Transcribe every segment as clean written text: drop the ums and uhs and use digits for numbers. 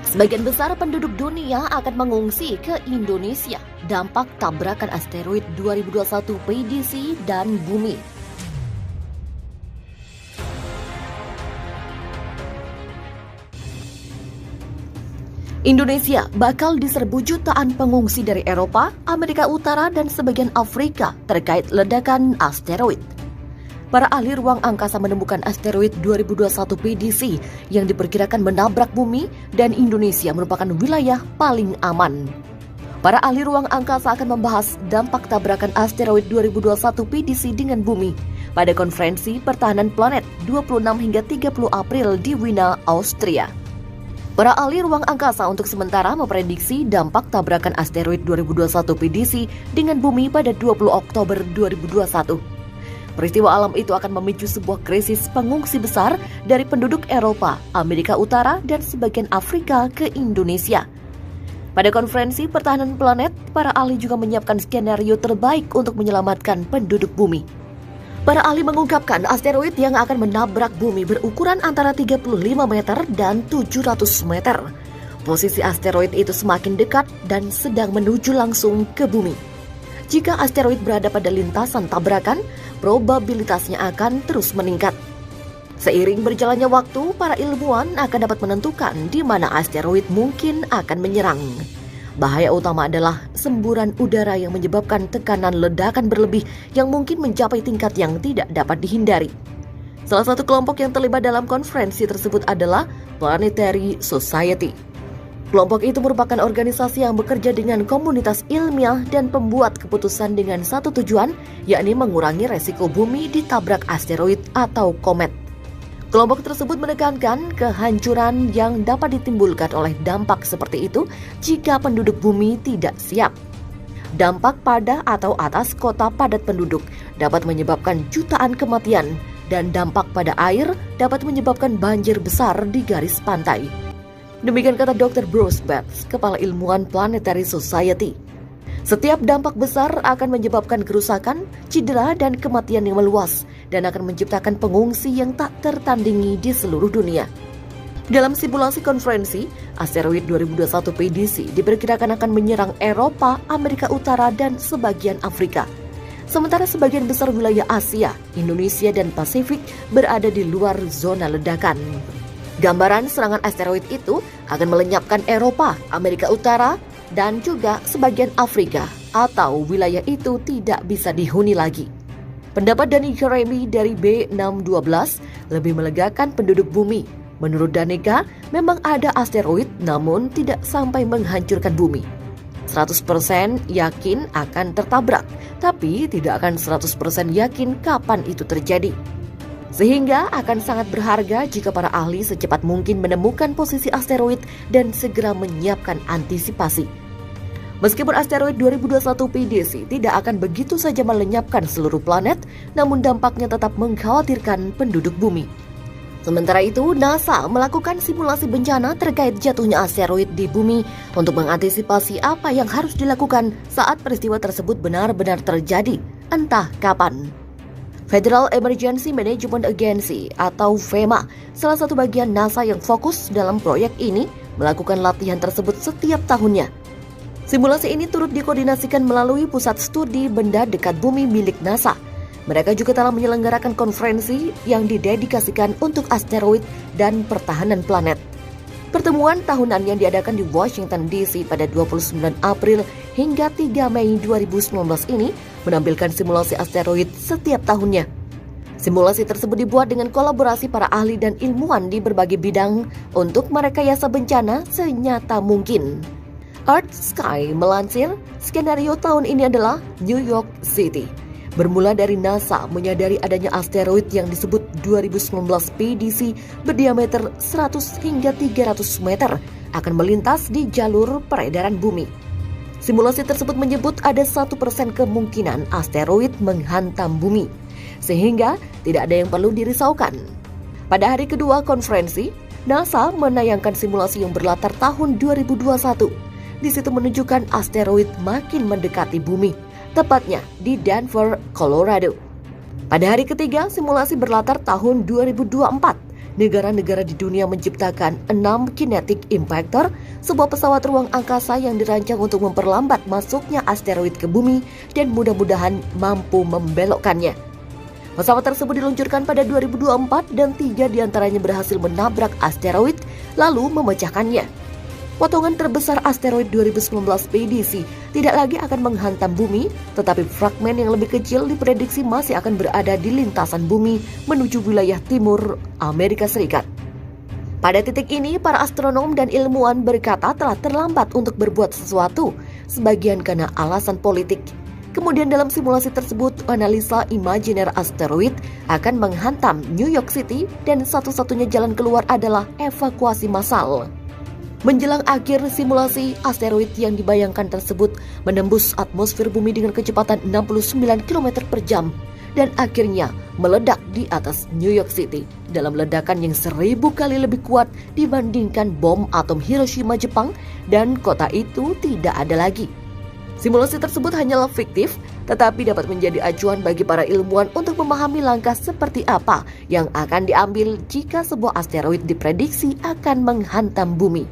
Sebagian besar penduduk dunia akan mengungsi ke Indonesia. Dampak tabrakan asteroid 2021 PDC dan bumi. Indonesia bakal diserbu jutaan pengungsi dari Eropa, Amerika Utara, dan sebagian Afrika terkait ledakan asteroid. Para ahli ruang angkasa menemukan asteroid 2021 PDC yang diperkirakan menabrak bumi dan Indonesia merupakan wilayah paling aman. Para ahli ruang angkasa akan membahas dampak tabrakan asteroid 2021 PDC dengan bumi pada konferensi pertahanan planet 26 hingga 30 April di Wina, Austria. Para ahli ruang angkasa untuk sementara memprediksi dampak tabrakan asteroid 2021 PDC dengan bumi pada 20 Oktober 2021. Peristiwa alam itu akan memicu sebuah krisis pengungsi besar dari penduduk Eropa, Amerika Utara, dan sebagian Afrika ke Indonesia. Pada konferensi pertahanan planet, para ahli juga menyiapkan skenario terbaik untuk menyelamatkan penduduk bumi. Para ahli mengungkapkan asteroid yang akan menabrak bumi berukuran antara 35 meter dan 700 meter. Posisi asteroid itu semakin dekat dan sedang menuju langsung ke bumi. Jika asteroid berada pada lintasan tabrakan, probabilitasnya akan terus meningkat. Seiring berjalannya waktu, para ilmuwan akan dapat menentukan di mana asteroid mungkin akan menyerang. Bahaya utama adalah semburan udara yang menyebabkan tekanan ledakan berlebih yang mungkin mencapai tingkat yang tidak dapat dihindari. Salah satu kelompok yang terlibat dalam konferensi tersebut adalah Planetary Society. Kelompok itu merupakan organisasi yang bekerja dengan komunitas ilmiah dan pembuat keputusan dengan satu tujuan, yakni mengurangi resiko bumi ditabrak asteroid atau komet. Kelompok tersebut menekankan kehancuran yang dapat ditimbulkan oleh dampak seperti itu jika penduduk bumi tidak siap. Dampak pada atau atas kota padat penduduk dapat menyebabkan jutaan kematian, dan dampak pada air dapat menyebabkan banjir besar di garis pantai. Demikian kata Dr. Bruce Betts, Kepala Ilmuwan Planetary Society. Setiap dampak besar akan menyebabkan kerusakan, cedera, dan kematian yang meluas, dan akan menciptakan pengungsi yang tak tertandingi di seluruh dunia. Dalam simulasi konferensi, asteroid 2021 PDC diperkirakan akan menyerang Eropa, Amerika Utara, dan sebagian Afrika. Sementara sebagian besar wilayah Asia, Indonesia, dan Pasifik berada di luar zona ledakan. Gambaran serangan asteroid itu akan melenyapkan Eropa, Amerika Utara, dan juga sebagian Afrika, atau wilayah itu tidak bisa dihuni lagi. Pendapat Danica Remy dari B612 lebih melegakan penduduk bumi. Menurut Danica, memang ada asteroid namun tidak sampai menghancurkan bumi. 100% yakin akan tertabrak, tapi tidak akan 100% yakin kapan itu terjadi. Sehingga akan sangat berharga jika para ahli secepat mungkin menemukan posisi asteroid dan segera menyiapkan antisipasi. Meskipun asteroid 2021 PDC tidak akan begitu saja melenyapkan seluruh planet, namun dampaknya tetap mengkhawatirkan penduduk bumi. Sementara itu, NASA melakukan simulasi bencana terkait jatuhnya asteroid di bumi untuk mengantisipasi apa yang harus dilakukan saat peristiwa tersebut benar-benar terjadi, entah kapan. Federal Emergency Management Agency atau FEMA, salah satu bagian NASA yang fokus dalam proyek ini, melakukan latihan tersebut setiap tahunnya. Simulasi ini turut dikoordinasikan melalui Pusat Studi Benda Dekat Bumi milik NASA. Mereka juga telah menyelenggarakan konferensi yang didedikasikan untuk asteroid dan pertahanan planet. Pertemuan tahunan yang diadakan di Washington DC pada 29 April hingga 3 Mei 2019 ini menampilkan simulasi asteroid setiap tahunnya. Simulasi tersebut dibuat dengan kolaborasi para ahli dan ilmuwan di berbagai bidang untuk merekayasa bencana senyata mungkin. Earth Sky melansir, skenario tahun ini adalah New York City. Bermula dari NASA menyadari adanya asteroid yang disebut 2019 PDC berdiameter 100 hingga 300 meter akan melintas di jalur peredaran bumi. Simulasi tersebut menyebut ada 1% kemungkinan asteroid menghantam bumi, sehingga tidak ada yang perlu dirisaukan. Pada hari kedua konferensi, NASA menayangkan simulasi yang berlatar tahun 2021. Di situ menunjukkan asteroid makin mendekati bumi, tepatnya di Denver, Colorado. Pada hari ketiga, simulasi berlatar tahun 2024. negara-negara di dunia menciptakan 6 kinetic impactor, sebuah pesawat ruang angkasa yang dirancang untuk memperlambat masuknya asteroid ke bumi dan mudah-mudahan mampu membelokkannya. Pesawat tersebut diluncurkan pada 2024 dan 3 diantaranya berhasil menabrak asteroid lalu memecahkannya. Potongan terbesar asteroid 2019 PDC tidak lagi akan menghantam bumi, tetapi fragmen yang lebih kecil diprediksi masih akan berada di lintasan bumi menuju wilayah timur Amerika Serikat. Pada titik ini, para astronom dan ilmuwan berkata telah terlambat untuk berbuat sesuatu, sebagian karena alasan politik. Kemudian dalam simulasi tersebut, analisa imajiner asteroid akan menghantam New York City dan satu-satunya jalan keluar adalah evakuasi massal. Menjelang akhir simulasi, asteroid yang dibayangkan tersebut menembus atmosfer bumi dengan kecepatan 69 km per jam dan akhirnya meledak di atas New York City dalam ledakan yang 1000 kali lebih kuat dibandingkan bom atom Hiroshima Jepang, dan kota itu tidak ada lagi. Simulasi tersebut hanyalah fiktif, tetapi dapat menjadi acuan bagi para ilmuwan untuk memahami langkah seperti apa yang akan diambil jika sebuah asteroid diprediksi akan menghantam bumi.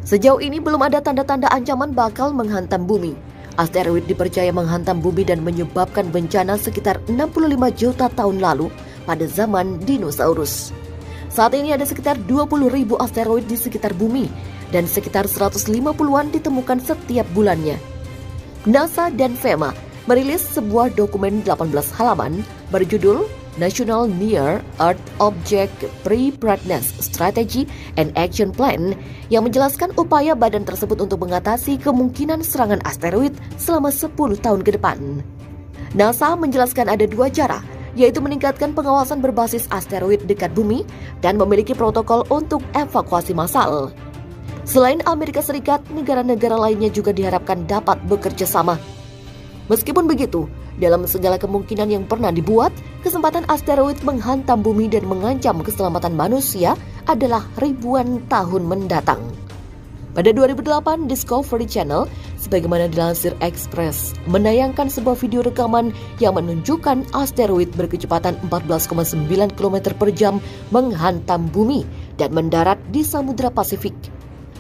Sejauh ini belum ada tanda-tanda ancaman bakal menghantam bumi. Asteroid dipercaya menghantam bumi dan menyebabkan bencana sekitar 65 juta tahun lalu pada zaman dinosaurus. Saat ini ada sekitar 20.000 asteroid di sekitar bumi dan sekitar 150-an ditemukan setiap bulannya. NASA dan FEMA merilis sebuah dokumen 18 halaman berjudul National Near Earth Object Preparedness Strategy and Action Plan yang menjelaskan upaya badan tersebut untuk mengatasi kemungkinan serangan asteroid selama 10 tahun ke depan. NASA menjelaskan ada 2 cara, yaitu meningkatkan pengawasan berbasis asteroid dekat bumi dan memiliki protokol untuk evakuasi massal. Selain Amerika Serikat, negara-negara lainnya juga diharapkan dapat bekerja sama. Meskipun begitu, dalam segala kemungkinan yang pernah dibuat, kesempatan asteroid menghantam bumi dan mengancam keselamatan manusia adalah ribuan tahun mendatang. Pada 2008, Discovery Channel, sebagaimana dilansir Express, menayangkan sebuah video rekaman yang menunjukkan asteroid berkecepatan 14,9 km per jam menghantam bumi dan mendarat di Samudra Pasifik.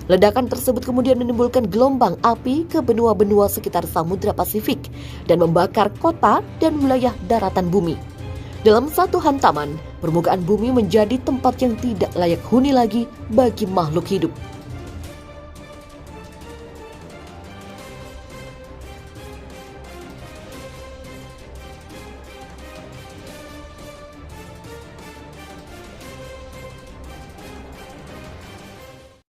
Ledakan tersebut kemudian menimbulkan gelombang api ke benua-benua sekitar Samudra Pasifik dan membakar kota dan wilayah daratan bumi. Dalam satu hantaman, permukaan bumi menjadi tempat yang tidak layak huni lagi bagi makhluk hidup.